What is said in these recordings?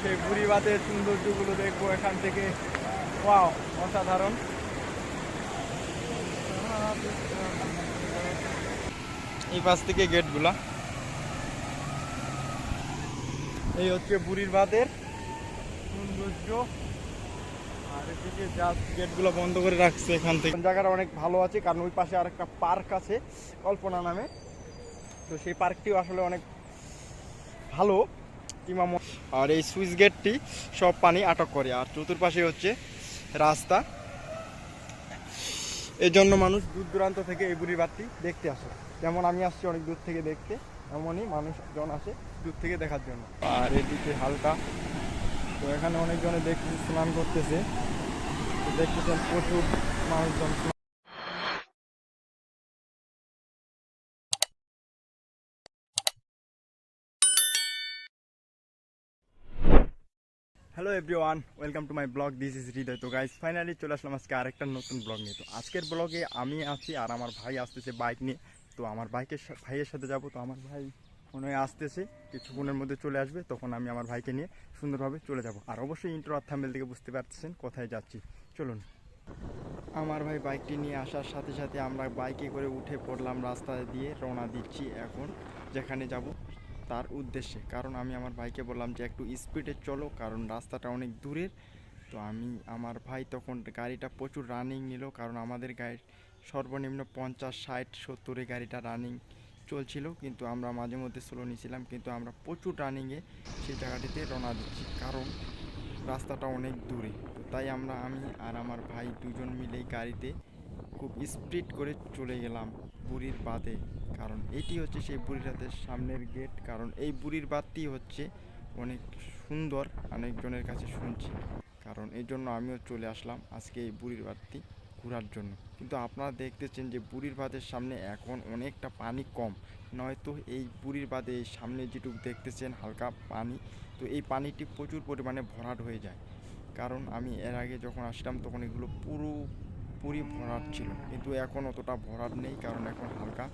সেই বুড়িবাতের সৌন্দর্যগুলো দেখবো এখান থেকে। ওয়াও, অসাধারণ। এই পাশ থেকে গেটগুলা, এই হচ্ছে বুড়িবাতের সৌন্দর্য। আর এদিকে জাস্ট গেটগুলো বন্ধ করে রাখছে এখান থেকে। জায়গাটা অনেক ভালো আছে, কারণ ওই পাশে আর একটা পার্ক আছে কল্পনা নামে। তো সেই পার্কটিও আসলে অনেক ভালো। আর এই সুইচ গেটটি সব পানি আটক করে। আর চতুর্পাশে হচ্ছে রাস্তা, এই জন্য মানুষ দূর দূরান্ত থেকে এই বুড়িবাতটি দেখতে আসে। যেমন আমি আসছি অনেক দূর থেকে দেখতে, এমনই মানুষজন আসে দূর থেকে দেখার জন্য। আর এদিকে হালকা, তো এখানে অনেকজনে দেখতেছি স্নান করতেছে, দেখতেছেন প্রচুর মানুষজন। Hello everyone, welcome to my blog. This is Hriday. তো গাইজ ফাইনালি চলে আসলাম আজকে আরেকটা নতুন ব্লগ নিয়ে। তো আজকের ব্লগে আমি আছি আর আমার ভাই আসতেছে বাইক নিয়ে। তো আমার ভাইয়ের সাথে যাব। তো আমার ভাই মনে হয় আসতেছে, কিছুক্ষণের মধ্যে চলে আসবে, তখন আমি আমার ভাইকে নিয়ে সুন্দরভাবে চলে যাব। আর অবশ্যই ইন্ট্রো আর থাম্বনেল থেকে বুঝতে পারতেছেন কোথায় যাচ্ছি। চলুন। আমার ভাই বাইকটি নিয়ে আসার সাথে সাথে আমরা বাইকে করে উঠে পড়লাম, রাস্তা দিয়ে রওনা দিচ্ছি এখন যেখানে যাব তার উদ্দেশ্যে। কারণ আমি আমার ভাইকে বললাম যে একটু স্পিডে চলো, কারণ রাস্তাটা অনেক দূরের। তো আমার ভাই তখন গাড়িটা প্রচুর রানিং নিল, কারণ আমাদের গাড়ির সর্বনিম্ন 50, 60, 70-এ গাড়িটা রানিং চলছিল। কিন্তু আমরা মাঝে মধ্যে স্লো নিয়েছিলাম, কিন্তু আমরা প্রচুর রানিংয়ে সেই জায়গাটিতে রওনা দিচ্ছি, কারণ রাস্তাটা অনেক দূরে। তো তাই আমি আর আমার ভাই দুজন মিলেই গাড়িতে খুব স্পিড করে চলে গেলাম বুড়ির বাঁধে। কারণ এটি হচ্ছে সেই বুড়ির বাঁধের সামনের গেট। কারণ এই বুড়ির বাঁধটি হচ্ছে অনেক সুন্দর, অনেকজনের কাছে শুনছি। কারণ এই জন্য আমিও চলে আসলাম আজকে এই বুড়ির বাঁধটি ঘোরার জন্য। কিন্তু আপনারা দেখতেছেন যে বুড়ির বাঁধের সামনে এখন অনেকটা পানি কম, নয়তো এই বুড়ির বাঁধে এই সামনে যেটুকু দেখতেছেন হালকা পানি, তো এই পানিটি প্রচুর পরিমাণে ভরাট হয়ে যায়। কারণ আমি এর আগে যখন আসলাম তখন এগুলো পুরোপুরি ভরাট ছিল, কিন্তু এখন অতটা ভরাট নেই, কারণ এখন হালকা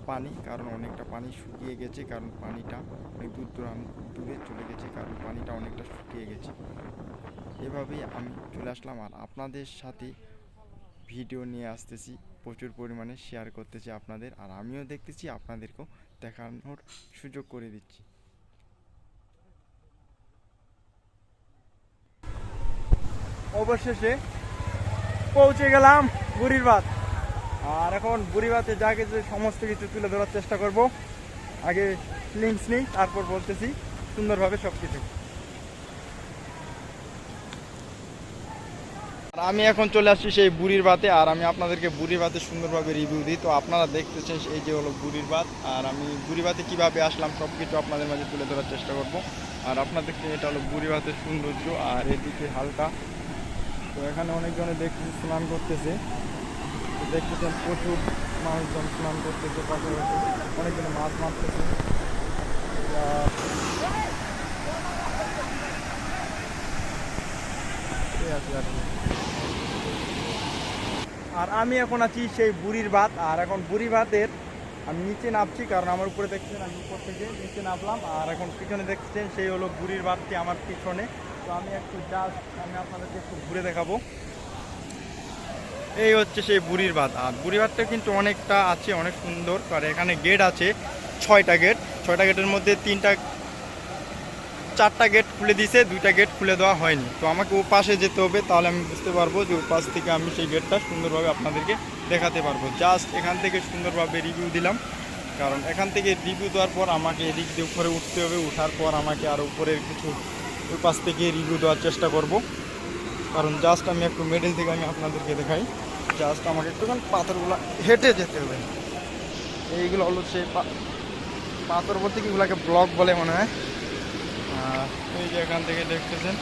পানি, কারণ অনেকটা পানি শুকিয়ে গেছে, কারণ পানিটা অনেক দূরে চলে গেছে, কারণ পানিটা অনেকটা শুকিয়ে গেছে। এভাবেই আমি চলে আসলাম আর আপনাদের সাথে ভিডিও নিয়ে আসতেছি, প্রচুর পরিমাণে শেয়ার করতেছি আপনাদের, আর আমিও দেখতেছি, আপনাদেরকেও দেখানোর সুযোগ করে দিচ্ছি। অবশেষে পৌঁছে গেলাম বুড়ির বাঁধ। আর এখন বুড়ির বাঁধে যা কিছু সমস্ত কিছু তুলে ধরার চেষ্টা করব। আগে লিঙ্কস নেই, তারপর বলতেছি সুন্দরভাবে সব কিছু। আর আমি এখন চলে আসছি সেই বুড়ির বাঁধে, আর আমি আপনাদেরকে বুড়ির বাঁধে সুন্দরভাবে রিভিউ দিই। তো আপনারা দেখতেছেন এই যে হলো বুড়ির বাঁধ, আর আমি বুড়ির বাঁধে কীভাবে আসলাম সব কিছু আপনাদের মাঝে তুলে ধরার চেষ্টা করব। আর আপনাদেরকে এটা হলো বুড়ির বাঁধের সৌন্দর্য। আর এদিকে হালকা, তো এখানে অনেকজনে দেখতেছি স্নান করতেছে, দেখতেছেন প্রচুর মানুষজন স্নান করতেছে, পাশাপাশি অনেকজনে মাছ মারতেছে। আর আমি এখন আছি সেই বুড়ির বাঁধ। আর এখন বুড়ি বাঁধের আমি নিচে নামছি, কারণ আমার উপরে দেখছেন আমি উপর থেকে নিচে নামলাম। আর এখন পিছনে দেখছেন সেই হলো বুড়ির বাঁধটি আমার পিছনে। তো আমি আপনাদেরকে একটু ঘুরে দেখাবো। এই হচ্ছে সেই বুড়ির বাঁধ। আর বুড়ির বাঁধটা কিন্তু অনেকটা আছে, অনেক সুন্দর। আর এখানে গেট আছে 6টা গেট। 6টা গেটের মধ্যে 4টা গেট খুলে দিয়েছে, 2টা গেট খুলে দেওয়া হয়নি। তো আমাকে ও পাশে যেতে হবে, তাহলে আমি বুঝতে পারবো যে ওই পাশ থেকে আমি সেই গেটটা সুন্দরভাবে আপনাদেরকে দেখাতে পারবো। জাস্ট এখান থেকে সুন্দরভাবে রিভিউ দিলাম, কারণ এখান থেকে রিভিউ দেওয়ার পর আমাকে এদিক দিয়ে উপরে উঠতে হবে। উঠার পর আমাকে আরও উপরের কিছু ওই পাশ থেকে রিভিউ দেওয়ার চেষ্টা করব। কারণ জাস্ট আমি একটু মিডল থেকে আমি আপনাদেরকে দেখাই। জাস্ট আমাকে একটুখানি পাথরগুলো হেঁটে যেতে হবে। এইগুলো হলো সেই পাথর বলতে কি এগুলোকে ব্লক বলে মনে হয়। এই যে এখান থেকে দেখতেছেন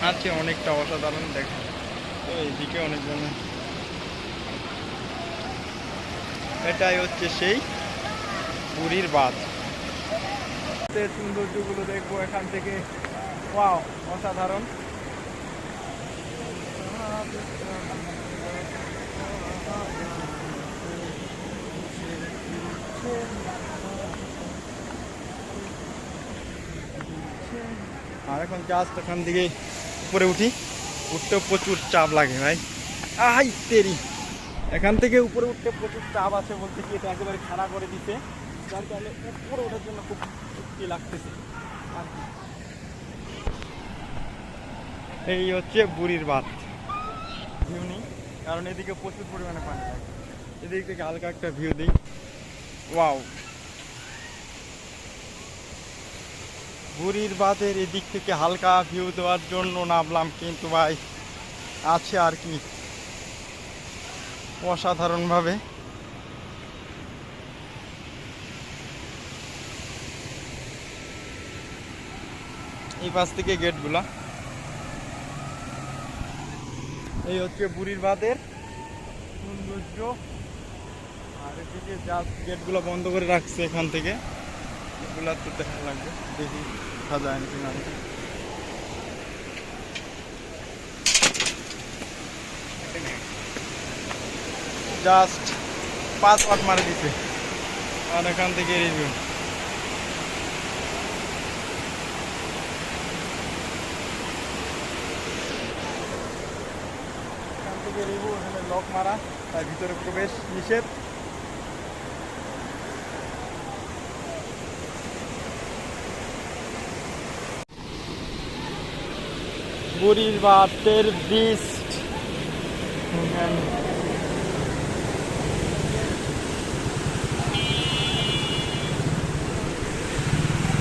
আছে অনেকটা অসাধারণ দেখেন। তো এইদিকে অনেকজন, এটাই হচ্ছে সেই বুড়ির বাঁধ। সৌন্দর্যগুলো দেখবো এখান থেকে। ওয়াও, অসাধারণ। আর এখন জাস্ট এখান থেকে উপরে উঠি, উঠতেও প্রচুর চাপ লাগে ভাই। আই তেরি, এখান থেকে উপরে উঠতে প্রচুর চাপ আছে বলতে কি, এটা একেবারে খাড়া করে দিতে, যার কারণে উপরে ওঠার জন্য খুব শক্তি লাগতেছে আর কি। এই হচ্ছে বুড়ির বাঁধ, ভিউ নেই কারণ এদিকে প্রচুর পরিমাণে পানি লাগে। এদিক থেকে হালকা একটা ভিউ দিই, ওয়াও। বুড়ির বাঁধের এদিক থেকে হালকা ভিউ দেওয়ার জন্য নামলাম, কিন্তু ভাই আছে আর কি অসাধারণভাবে। এই পাশ থেকে গেটগুলা, এই হচ্ছে বুড়ির বাঁধের সৌন্দর্য। আর এদিকে জাস্ট গেটগুলো বন্ধ করে রাখছে, এখান থেকে এগুলা তো দেখা লাগবে, দেখি দেখা যায় নাকি না। জাস্ট 5 ওয়াট মারে দিছে, আর এখান থেকে রিভিউ। এখান থেকে রিভিউ, এখানে লক মারা, তার ভিতরে প্রবেশ নিষেধ। বুড়ির বাঁধের ব্রিজ,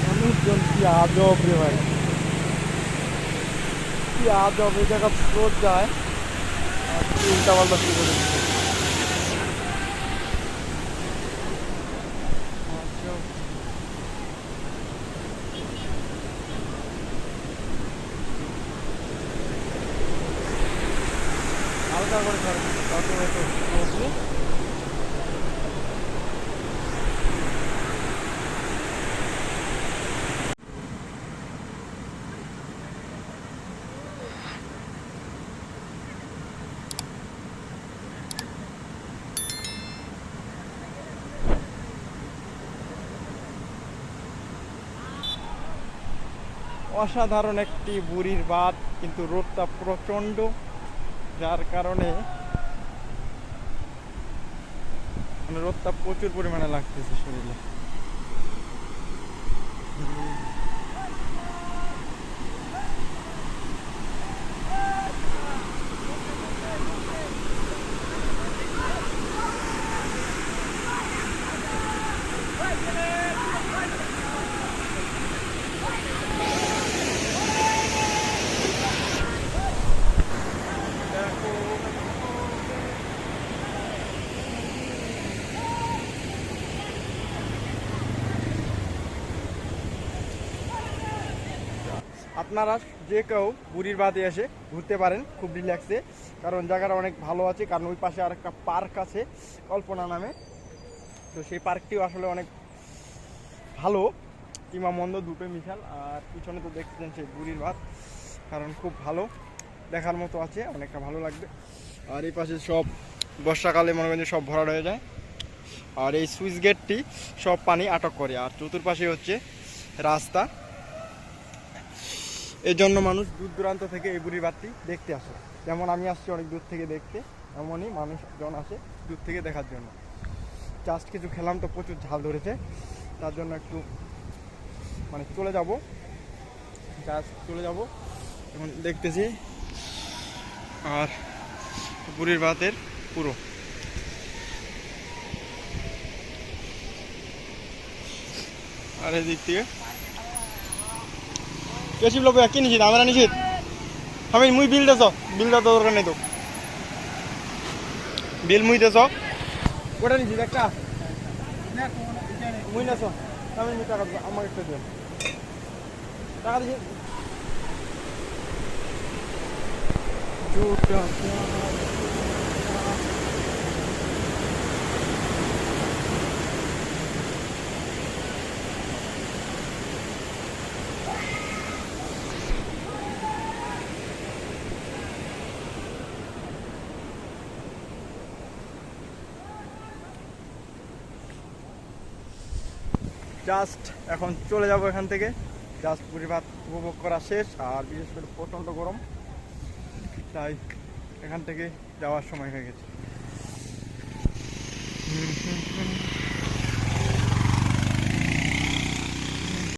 মানুষজন কি আজব রে ভাই, কি আজব। এই জায়গা স্রোত যায় আর উল্টা পাল্টা শুরু করে দিচ্ছে। হালকা করে ছাড়বে, তত এত স্রোত নেই। অসাধারণ একটি বুড়ির বাঁধ, কিন্তু রোদটা প্রচণ্ড, যার কারণে মানে রোদটা প্রচুর পরিমাণে লাগতেছে শরীরে। আপনারা যে কেউ বুড়ির বাঁধে এসে ঘুরতে পারেন খুব রিল্যাক্সে, কারণ জায়গাটা অনেক ভালো আছে। কারণ ওই পাশে আর একটা পার্ক আছে কল্পনা নামে, তো সেই পার্কটিও আসলে অনেক ভালো, কিংবা মন্দ দুটোই মিশাল। আর পিছনে তো দেখছেন সেই বুড়ির বাঁধ, কারণ খুব ভালো দেখার মতো আছে, অনেকটা ভালো লাগবে। আর এই পাশে সব বর্ষাকালে মনে করেন সব ভরাট হয়ে যায়, আর এই সুইচ গেটটি সব পানি আটক করে। আর চতুর্পাশে হচ্ছে রাস্তা, এই জন্য মানুষ দূর দূরান্ত থেকে এই বুড়ির বাঁধটি দেখতে আসে। যেমন আমি আসছি অনেক দূর থেকে দেখতে, এমনই মানুষজন আসে দূর থেকে দেখার জন্য। জাস্ট কিছু খেলাম তো প্রচুর ঝাল ধরেছে, তার জন্য একটু মানে চলে যাব, জাস্ট চলে যাব এখন দেখতেছি। আর বুড়ির বাঁধের পুরো আর এদিক থেকে কেসি লোক কি নিছিস, আমরা নিছিস আমি মুই বিল দেছ, বিলটা তো দরকার নেই, তো বিল মুই দেছ ওটা নিছিস একটা মুই নেছ, আমি টাকা দেবো, আমাকে একটা দেব টাকা দিছি। জাস্ট এখন চলে যাব এখান থেকে, জাস্ট পরিবার উপভোগ করা শেষ, আর বিশেষ করে প্রচণ্ড গরম, তাই এখান থেকে যাওয়ার সময় হয়ে গেছে।